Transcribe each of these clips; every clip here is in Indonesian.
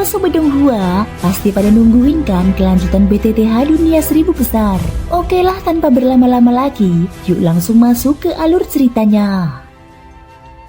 Sobat Donghua, pasti pada nungguin kan kelanjutan BTTH Dunia 1000 Besar. Oke lah, tanpa berlama-lama lagi, yuk langsung masuk ke alur ceritanya.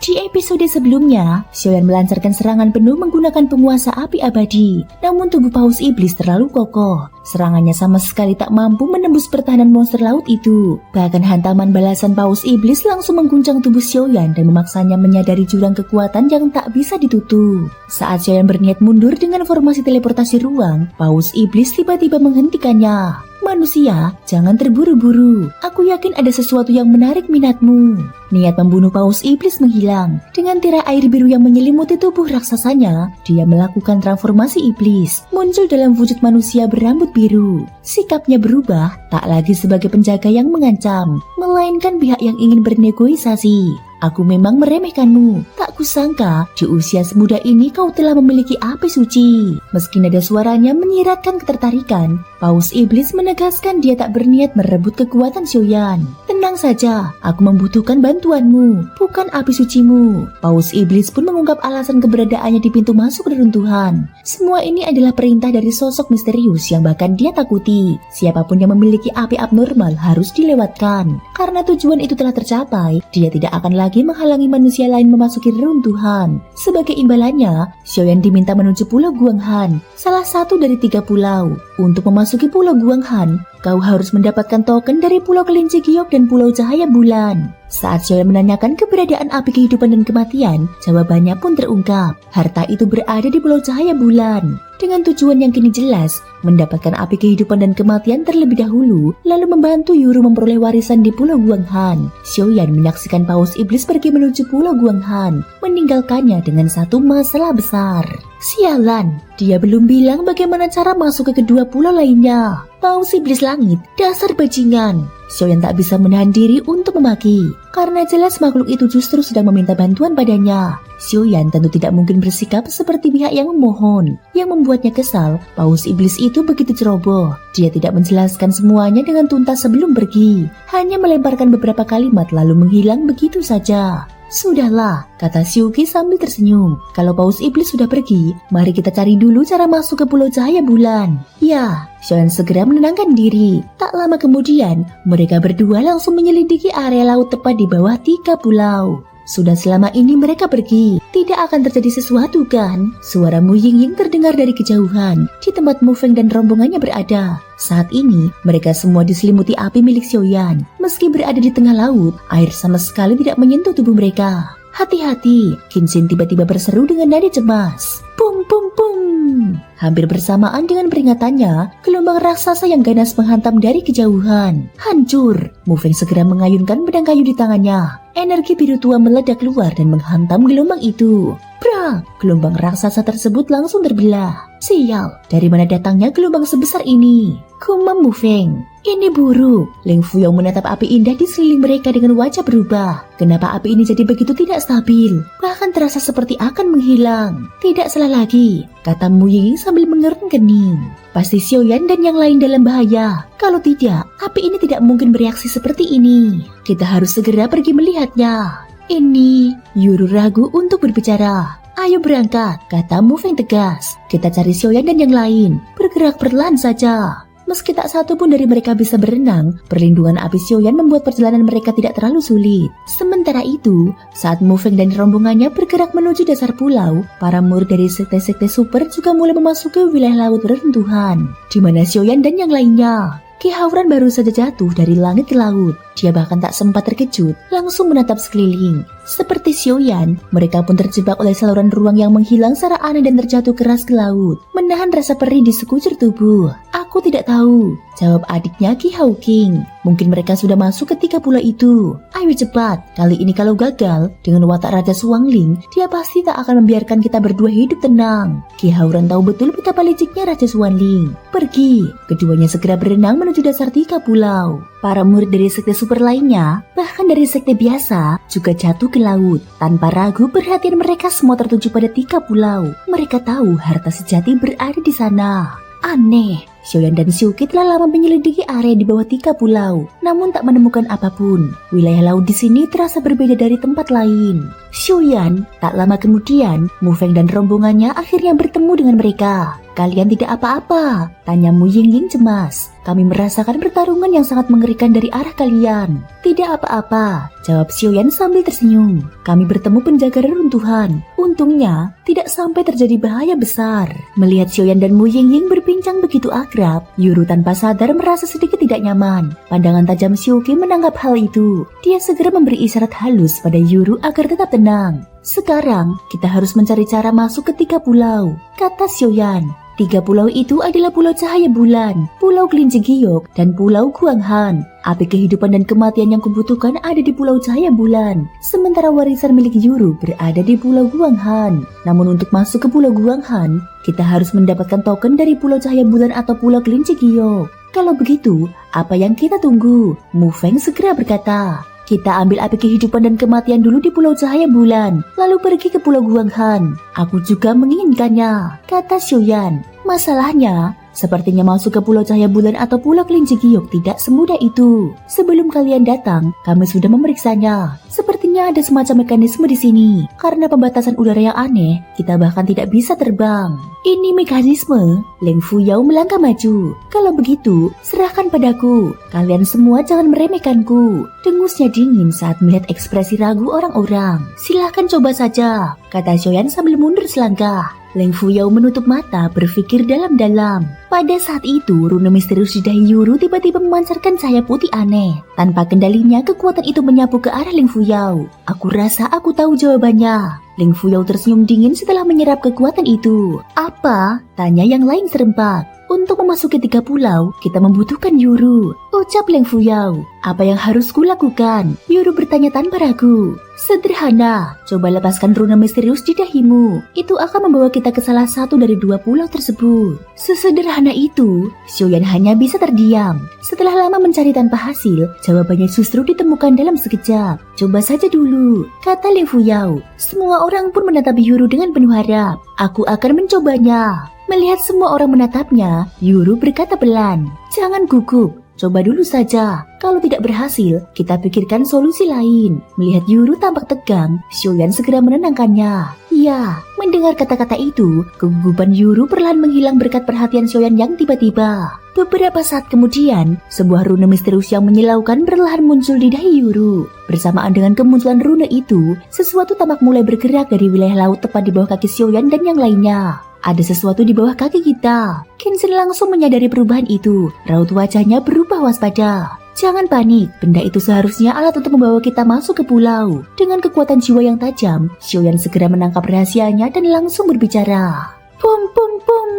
Di episode sebelumnya, Xiaoyan melancarkan serangan penuh menggunakan penguasa api abadi. Namun tubuh paus iblis terlalu kokoh. Serangannya sama sekali tak mampu menembus pertahanan monster laut itu. Bahkan hantaman balasan paus iblis langsung mengguncang tubuh Xiaoyan dan memaksanya menyadari jurang kekuatan yang tak bisa ditutup. Saat Xiaoyan berniat mundur dengan formasi teleportasi ruang, paus iblis tiba-tiba menghentikannya. Manusia, jangan terburu-buru. Aku yakin ada sesuatu yang menarik minatmu. Niat membunuh paus iblis menghilang. Dengan tirai air biru yang menyelimuti tubuh raksasanya, dia melakukan transformasi iblis, muncul dalam wujud manusia berambut biru. Sikapnya berubah, tak lagi sebagai penjaga yang mengancam, melainkan pihak yang ingin bernegosiasi. Aku memang meremehkanmu. Tak kusangka di usia semuda ini kau telah memiliki api suci. Meski nada suaranya menyiratkan ketertarikan, paus iblis menegaskan dia tak berniat merebut kekuatan Xiaoyan. Tenang saja, aku membutuhkan bantuanmu, bukan api sucimu. Paus iblis pun mengungkap alasan keberadaannya di pintu masuk reruntuhan. Semua ini adalah perintah dari sosok misterius yang bahkan dia takuti. Siapapun yang memiliki api abnormal harus dilewatkan. Karena tujuan itu telah tercapai, dia tidak akan lagi menghalangi manusia lain memasuki reruntuhan. Sebagai imbalannya, Xiaoyan diminta menuju Pulau Guanghan, salah satu dari 3 pulau. Untuk memasuki Pulau Guanghan, kau harus mendapatkan token dari Pulau Kelinci Giok dan Pulau Cahaya Bulan. Saat Xiaoyan menanyakan keberadaan api kehidupan dan kematian, jawabannya pun terungkap. Harta itu berada di Pulau Cahaya Bulan. Dengan tujuan yang kini jelas, mendapatkan api kehidupan dan kematian terlebih dahulu, lalu membantu Yuru memperoleh warisan di Pulau Guanghan. Xiaoyan menyaksikan paus iblis pergi menuju Pulau Guanghan, meninggalkannya dengan satu masalah besar. Sialan, dia belum bilang bagaimana cara masuk ke kedua pulau lainnya. Paus iblis langit, dasar bajingan. Xiaoyan tak bisa menahan diri untuk memaki, karena jelas makhluk itu justru sedang meminta bantuan padanya. Xiaoyan tentu tidak mungkin bersikap seperti pihak yang memohon. Yang membuatnya kesal, paus iblis itu begitu ceroboh. Dia tidak menjelaskan semuanya dengan tuntas sebelum pergi, hanya melemparkan beberapa kalimat lalu menghilang begitu saja. Sudahlah, kata Xiuqi sambil tersenyum. Kalau paus iblis sudah pergi, mari kita cari dulu cara masuk ke Pulau Cahaya Bulan. Ya, Xiaoyan segera menenangkan diri. Tak lama kemudian, mereka berdua langsung menyelidiki area laut tepat di bawah 3 pulau. Sudah selama ini mereka pergi, tidak akan terjadi sesuatu kan? Suara Mu Yingying terdengar dari kejauhan, di tempat Mu Feng dan rombongannya berada. Saat ini, mereka semua diselimuti api milik Xiaoyan. Meski berada di tengah laut, air sama sekali tidak menyentuh tubuh mereka. Hati-hati, Qinxin tiba-tiba berseru dengan nada cemas. Pum pum pum. Hampir bersamaan dengan peringatannya, gelombang raksasa yang ganas menghantam dari kejauhan. Hancur. Mu Feng segera mengayunkan pedang kayu di tangannya. Energi biru tua meledak keluar dan menghantam gelombang itu. Brak! Gelombang raksasa tersebut langsung terbelah. Sial, dari mana datangnya gelombang sebesar ini? Gumam Mu Feng. Ini buruk. Ling Fuyong menatap api indah di sekeliling mereka dengan wajah berubah. Kenapa api ini jadi begitu tidak stabil? Bahkan terasa seperti akan menghilang. Tidak salah lagi, kata Mu Yingying sambil mengerutkan kening. Pasti Xiaoyan dan yang lain dalam bahaya. Kalau tidak, api ini tidak mungkin bereaksi seperti ini. Kita harus segera pergi melihatnya. Ini, Yuru ragu untuk berbicara. Ayo berangkat, kata Mu Feng tegas. Kita cari Xiaoyan dan yang lain. Bergerak perlahan saja. Meski tak satu pun dari mereka bisa berenang, perlindungan api Xiaoyan membuat perjalanan mereka tidak terlalu sulit. Sementara itu, saat Mu Feng dan rombongannya bergerak menuju dasar pulau, para murid dari sekte-sekte super juga mulai memasuki wilayah laut reruntuhan, di mana Xiaoyan dan yang lainnya. Ki Hauran baru saja jatuh dari langit ke laut. Dia bahkan tak sempat terkejut, langsung menatap sekeliling. Seperti Xiaoyan, mereka pun terjebak oleh saluran ruang yang menghilang secara aneh dan terjatuh keras ke laut, menahan rasa perih di sekujur tubuh. Aku tidak tahu, jawab adiknya Ki Hao King. Mungkin mereka sudah masuk ke 3 pulau itu. Ayo cepat, kali ini kalau gagal, dengan watak Raja Suangling, dia pasti tak akan membiarkan kita berdua hidup tenang. Ki Hauran tahu betul betapa liciknya Raja Suangling. Pergi, keduanya segera berenang menuju dasar 3 pulau. Para murid dari sekte super lainnya, bahkan dari sekte biasa, juga jatuh ke laut. Tanpa ragu, perhatian mereka semua tertuju pada 3 pulau. Mereka tahu harta sejati berada di sana. Aneh, Xiaoyan dan Xiuqi telah lama menyelidiki area di bawah 3 pulau, namun tak menemukan apapun. Wilayah laut di sini terasa berbeda dari tempat lain. Xiaoyan, tak lama kemudian, Mu Feng dan rombongannya akhirnya bertemu dengan mereka. "Kalian tidak apa-apa?" tanya Mu Yingying cemas. "Kami merasakan pertarungan yang sangat mengerikan dari arah kalian." "Tidak apa-apa," jawab Xiaoyan sambil tersenyum. "Kami bertemu penjaga reruntuhan. Untungnya, tidak sampai terjadi bahaya besar." Melihat Xiaoyan dan Mu Yingying berbincang begitu akrab, Yuru tanpa sadar merasa sedikit tidak nyaman. Pandangan tajam Xiuqi menangkap hal itu. Dia segera memberi isyarat halus pada Yuru agar tetap tenang. "Sekarang, kita harus mencari cara masuk ke 3 pulau," kata Xiaoyan. 3 pulau itu adalah Pulau Cahaya Bulan, Pulau Kelinci Giok, dan Pulau Guanghan. Api kehidupan dan kematian yang kubutuhkan ada di Pulau Cahaya Bulan, sementara warisan milik Yuru berada di Pulau Guanghan. Namun untuk masuk ke Pulau Guanghan, kita harus mendapatkan token dari Pulau Cahaya Bulan atau Pulau Kelinci Giok. Kalau begitu, apa yang kita tunggu? Mu Feng segera berkata. "Kita ambil api kehidupan dan kematian dulu di Pulau Cahaya Bulan, lalu pergi ke Pulau Guanghan. Aku juga menginginkannya," kata Xiaoyan. "Masalahnya, sepertinya masuk ke Pulau Cahaya Bulan atau Pulau Kelinci Giok tidak semudah itu. Sebelum kalian datang, kami sudah memeriksanya. Sepertinya ada semacam mekanisme di sini. Karena pembatasan udara yang aneh, kita bahkan tidak bisa terbang." "Ini mekanisme?" Leng Fuyao melangkah maju. "Kalau begitu, serahkan padaku. Kalian semua jangan meremehkanku." Dengusnya dingin saat melihat ekspresi ragu orang-orang. "Silahkan coba saja," kata Xiaoyan sambil mundur selangkah. Leng Fuyao menutup mata berpikir dalam-dalam. Pada saat itu, rune misterius di dahi Yuru tiba-tiba memancarkan cahaya putih aneh. Tanpa kendalinya, kekuatan itu menyapu ke arah Leng Fuyao. "Aku rasa aku tahu jawabannya." Leng Fuyao tersenyum dingin setelah menyerap kekuatan itu. "Apa?" tanya yang lain serempak. "Untuk memasuki 3 pulau, kita membutuhkan Yuru," ucap Leng Fuyao. "Apa yang harus kulakukan?" Yuru bertanya tanpa ragu. "Sederhana, coba lepaskan rune misterius di dahimu. Itu akan membawa kita ke salah satu dari 2 pulau tersebut." Sesederhana itu, Xiaoyan hanya bisa terdiam. Setelah lama mencari tanpa hasil, jawabannya justru ditemukan dalam sekejap. "Coba saja dulu," kata Leng Fuyao. Semua orang pun menatap Yuru dengan penuh harap. "Aku akan mencobanya." Melihat semua orang menatapnya, Yuru berkata pelan, "Jangan gugup. Coba dulu saja. Kalau tidak berhasil, kita pikirkan solusi lain." Melihat Yuru tampak tegang, Xiaoyan segera menenangkannya. Ya, mendengar kata-kata itu, kegugupan Yuru perlahan menghilang berkat perhatian Xiaoyan yang tiba-tiba. Beberapa saat kemudian, sebuah rune misterius yang menyilaukan perlahan muncul di dahi Yuru. Bersamaan dengan kemunculan rune itu, sesuatu tampak mulai bergerak dari wilayah laut tepat di bawah kaki Xiaoyan dan yang lainnya. "Ada sesuatu di bawah kaki kita." Kenshin langsung menyadari perubahan itu. Raut wajahnya berubah waspada. "Jangan panik, benda itu seharusnya alat untuk membawa kita masuk ke pulau." Dengan kekuatan jiwa yang tajam, Xiaoyan segera menangkap rahasianya dan langsung berbicara. "Pum pum pum."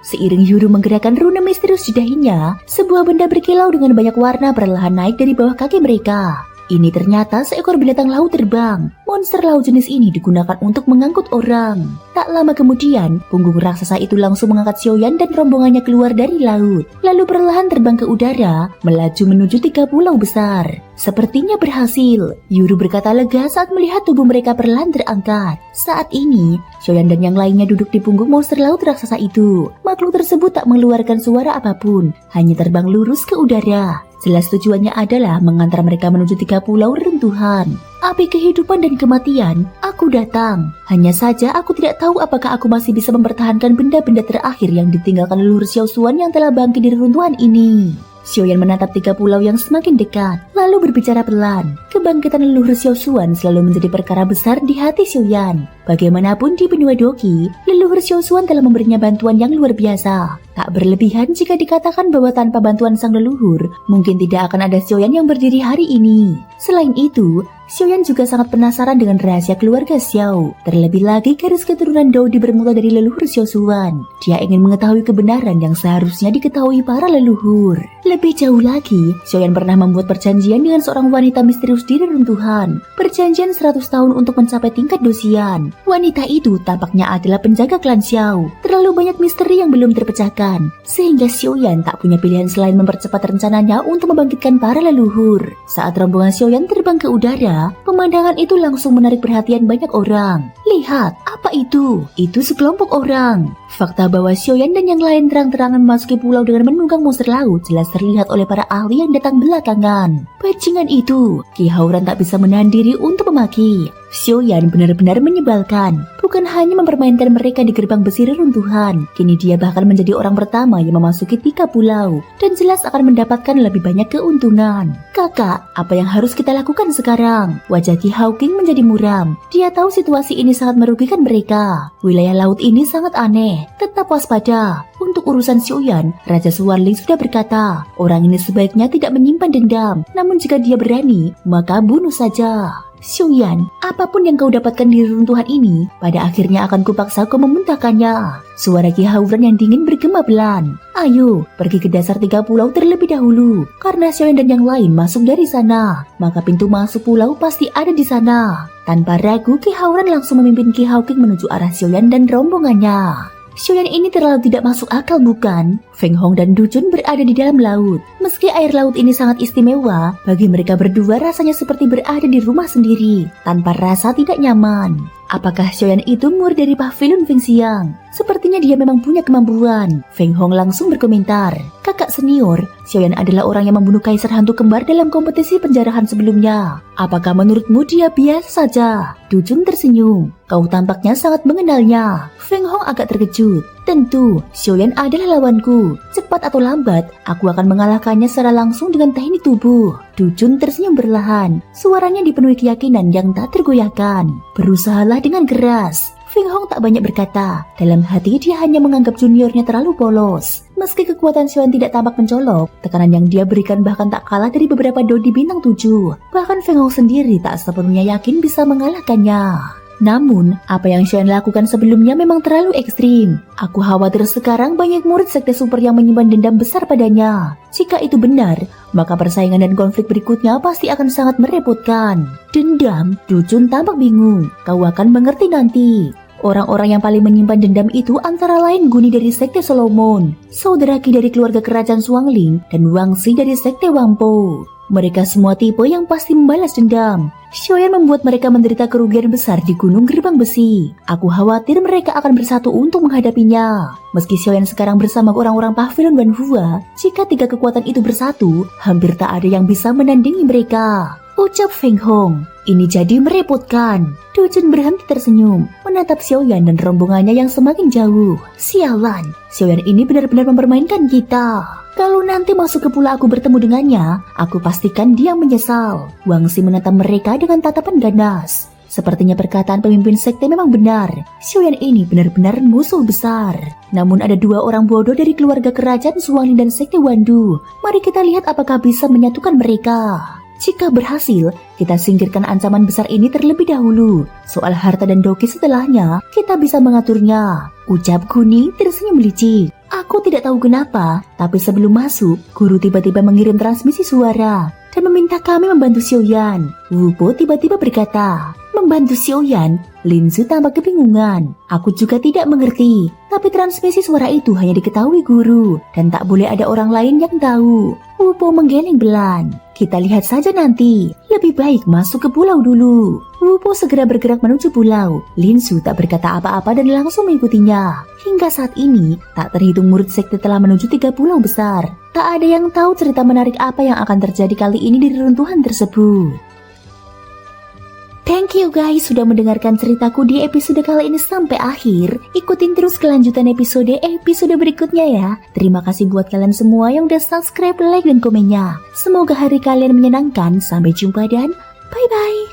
Seiring Yuru menggerakkan rune misterius di dahinya, sebuah benda berkilau dengan banyak warna perlahan naik dari bawah kaki mereka. Ini ternyata seekor binatang laut terbang. Monster laut jenis ini digunakan untuk mengangkut orang. Tak lama kemudian, punggung raksasa itu langsung mengangkat Xiaoyan dan rombongannya keluar dari laut. Lalu perlahan terbang ke udara, melaju menuju 3 pulau besar. Sepertinya berhasil. Yuru berkata lega saat melihat tubuh mereka perlahan terangkat. Saat ini, Xiaoyan dan yang lainnya duduk di punggung monster laut raksasa itu. Makhluk tersebut tak mengeluarkan suara apapun, hanya terbang lurus ke udara. Jelas tujuannya adalah mengantar mereka menuju 3 pulau reruntuhan. Api kehidupan dan kematian, aku datang. Hanya saja aku tidak tahu apakah aku masih bisa mempertahankan benda-benda terakhir yang ditinggalkan leluhur Xiao Xuan yang telah bangkit di reruntuhan ini. Xiaoyan menatap 3 pulau yang semakin dekat, lalu berbicara pelan. Kebangkitan leluhur Xiao Xuan selalu menjadi perkara besar di hati Xiaoyan. Bagaimanapun di benua Doqi, leluhur Xiao Xuan telah memberinya bantuan yang luar biasa. Tak berlebihan jika dikatakan bahwa tanpa bantuan sang leluhur, mungkin tidak akan ada Xiaoyan yang berdiri hari ini. Selain itu, Xiaoyan juga sangat penasaran dengan rahasia keluarga Xiao. Terlebih lagi garis keturunan Dou bermula dari leluhur Xiao Xuan. Dia ingin mengetahui kebenaran yang seharusnya diketahui para leluhur. Lebih jauh lagi, Xiaoyan pernah membuat perjanjian dengan seorang wanita misterius di reruntuhan. Perjanjian 100 tahun untuk mencapai tingkat dosian. Wanita itu tampaknya adalah penjaga klan Xiao. Terlalu banyak misteri yang belum terpecahkan, sehingga Xiaoyan tak punya pilihan selain mempercepat rencananya untuk membangkitkan para leluhur. Saat rombongan Xiaoyan terbang ke udara, saja, pemandangan itu langsung menarik perhatian banyak orang. Lihat, apa itu? Itu sekelompok orang. Fakta bahwa Xiaoyan dan yang lain terang-terangan memasuki pulau dengan menunggang monster laut jelas terlihat oleh para ahli yang datang belakangan. Bajingan itu, Ki Hauran tak bisa menahan diri untuk memaki. Xiaoyan benar-benar menyebalkan. Bukan hanya mempermainkan mereka di gerbang besi reruntuhan, kini dia bahkan menjadi orang pertama yang memasuki 3 pulau dan jelas akan mendapatkan lebih banyak keuntungan. Kakak, apa yang harus kita lakukan sekarang? Wajah Ki Hawking menjadi muram. Dia tahu situasi ini sangat merugikan mereka. Wilayah laut ini sangat aneh. Tetap waspada. Untuk urusan Xiaoyan, Raja Suwanling sudah berkata, orang ini sebaiknya tidak menyimpan dendam. Namun jika dia berani, maka bunuh saja. Xiaoyan, apapun yang kau dapatkan di reruntuhan ini, pada akhirnya akan kupaksa kau memuntahkannya. Suara Ki Hauran yang dingin bergema pelan. Ayo, pergi ke dasar 3 pulau terlebih dahulu. Karena Xiaoyan dan yang lain masuk dari sana, maka pintu masuk pulau pasti ada di sana. Tanpa ragu, Ki Hauran langsung memimpin Ki Hawking menuju arah Xiaoyan dan rombongannya. Xiaoyan ini terlalu tidak masuk akal bukan? Feng Hong dan Du Jun berada di dalam laut. Meski air laut ini sangat istimewa, bagi mereka berdua rasanya seperti berada di rumah sendiri, tanpa rasa tidak nyaman. Apakah Xiaoyan itu murid dari pavilion Feng Xiang? Sepertinya dia memang punya kemampuan. Feng Hong langsung berkomentar, kakak senior, Xiaoyan adalah orang yang membunuh kaisar hantu kembar dalam kompetisi penjarahan sebelumnya. Apakah menurutmu dia biasa saja? Du Jun tersenyum, kau tampaknya sangat mengenalnya. Feng Hong agak terkejut. Tentu, Xiaoyan adalah lawanku. Cepat atau lambat, aku akan mengalahkannya secara langsung dengan teknik tubuh. Du Jun tersenyum perlahan. Suaranya dipenuhi keyakinan yang tak tergoyahkan. Berusahalah dengan keras. Feng Hong tak banyak berkata. Dalam hati dia hanya menganggap juniornya terlalu polos. Meski kekuatan Xiaoyan tidak tampak mencolok, tekanan yang dia berikan bahkan tak kalah dari beberapa dodi bintang 7. Bahkan Feng Hong sendiri tak sepenuhnya yakin bisa mengalahkannya. Namun, apa yang Xiaoyan lakukan sebelumnya memang terlalu ekstrim. Aku khawatir sekarang banyak murid sekte super yang menyimpan dendam besar padanya. Jika itu benar, maka persaingan dan konflik berikutnya pasti akan sangat merepotkan. Dendam? Du Jun tampak bingung. Kau akan mengerti nanti. Orang-orang yang paling menyimpan dendam itu antara lain Guni dari sekte Solomon, saudara Qi dari keluarga kerajaan Suwanling, dan Wang Xi dari sekte Wangpo. Mereka semua tipe yang pasti membalas dendam. Xiaoyan membuat mereka menderita kerugian besar di Gunung Gerbang Besi. Aku khawatir mereka akan bersatu untuk menghadapinya. Meski Xiaoyan sekarang bersama orang-orang pavilion Wanhua, jika 3 kekuatan itu bersatu, hampir tak ada yang bisa menandingi mereka. Ucap Feng Hong. Ini jadi merepotkan. Du Jun berhenti tersenyum, menatap Xiaoyan dan rombongannya yang semakin jauh. Sialan, Xiaoyan ini benar-benar mempermainkan kita. Kalau nanti masuk ke pulau aku bertemu dengannya, aku pastikan dia menyesal. Wang Xi menatap mereka dengan tatapan ganas. Sepertinya perkataan pemimpin sekte memang benar. Xiaoyan ini benar-benar musuh besar. Namun ada 2 orang bodoh dari keluarga kerajaan Suwanling dan sekte Wandu. Mari kita lihat apakah bisa menyatukan mereka. Jika berhasil, kita singkirkan ancaman besar ini terlebih dahulu. Soal harta dan doki setelahnya, kita bisa mengaturnya. Ucap Guni tersenyum licik. Aku tidak tahu kenapa, tapi sebelum masuk, guru tiba-tiba mengirim transmisi suara dan meminta kami membantu Xiaoyan. Wu Po tiba-tiba berkata, membantu Xiaoyan? Lin Zu tampak kebingungan. Aku juga tidak mengerti, tapi transmisi suara itu hanya diketahui guru, dan tak boleh ada orang lain yang tahu. Wu Po menggeleng belan. Kita lihat saja nanti. Lebih baik masuk ke pulau dulu. Wu Po segera bergerak menuju pulau. Lin Zu tak berkata apa-apa dan langsung mengikutinya. Hingga saat ini, tak terhitung murid sekte telah menuju 3 pulau besar. Tak ada yang tahu cerita menarik apa yang akan terjadi kali ini di reruntuhan tersebut. Thank you guys sudah mendengarkan ceritaku di episode kali ini sampai akhir. Ikutin terus kelanjutan episode berikutnya ya. Terima kasih buat kalian semua yang udah subscribe, like, dan komennya. Semoga hari kalian menyenangkan. Sampai jumpa dan bye-bye.